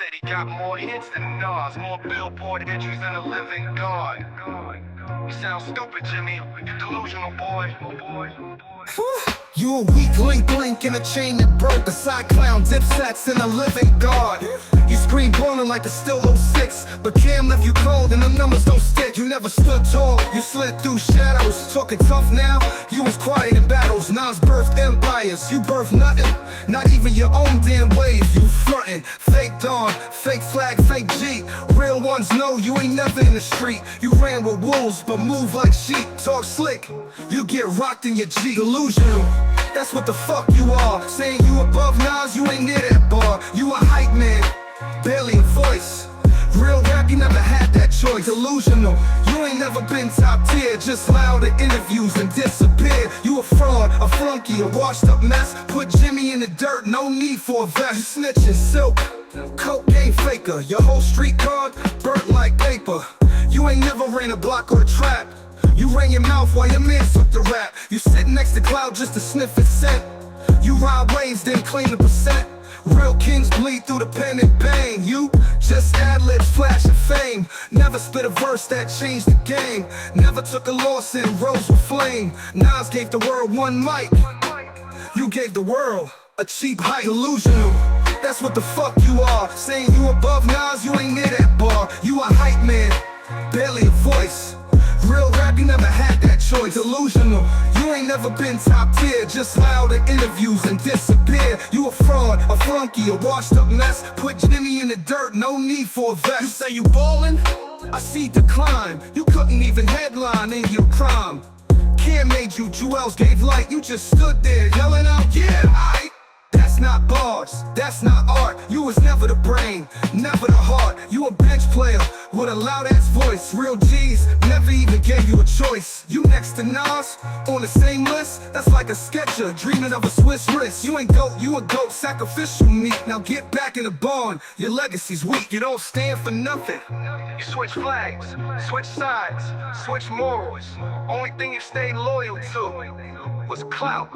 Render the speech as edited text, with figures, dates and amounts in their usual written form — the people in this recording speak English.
said he got more hits than Nas, more Billboard entries than a living God. You sound stupid, Jimmy. You delusional, boy. You a weak link in a chain that broke. A side clown, dipsets in a living God. You scream ballin' like a still 06, but Cam left you cold and the numbers don't stick. You never stood tall, you slid through shadows. Talking tough now, you was quiet in battles. Nas birthed empires, you birthed nothing. Not even your own damn wave, you frontin'. Fake Dawn, fake flag, fake G. Real ones know you ain't never in the street. You ran with wolves, but move like sheep. Talk slick, you get rocked in your G. Delusional, that's what the fuck you are. Saying you above Nas, you ain't near that bar. You a hype man, barely a voice. Real rap, you never had that choice. Delusional, you ain't never been top tier. Just loud at interviews and disappeared. You a fraud, a flunky, a washed up mess. Put Jimmy in the dirt, no need for a vest. You snitching silk, cocaine faker. Your whole street card, burnt like paper. You ain't never ran a block or a trap. You ran your mouth while your man took the rap. You sit next to Cloud just to sniff his scent. You ride waves, then claim the percent. Real kings bleed through the pen and bang. You just ad-libs, flash of fame. Never spit a verse that changed the game. Never took a loss and rose with flame. Nas gave the world one mic. You gave the world a cheap hype. Delusional, that's what the fuck you are. Saying you above Nas, you ain't near that bar. You a hype man, barely a voice. Real rap, you never had that choice. Delusional, you ain't never been top tier. Just loud at interviews and disappear. You a fraud, a flunky, a washed up mess. Put Jimmy in the dirt, no need for a vest. You say you ballin'? I see decline. You couldn't even headline in your crime. Cam made you, Jewels gave light. You just stood there yelling out, yeah, aight. That's not bars, that's not art. You was never the brain, never the heart. You a bench player with a loud ass voice. Real G's never even gave you a choice. You next to Nas, on the same list. That's like a sketcher dreaming of a Swiss wrist. You ain't goat, you a goat, sacrificial meat. Now get back in the barn, your legacy's weak. You don't stand for nothing. You switch flags, switch sides, switch morals. Only thing you stayed loyal to was clout.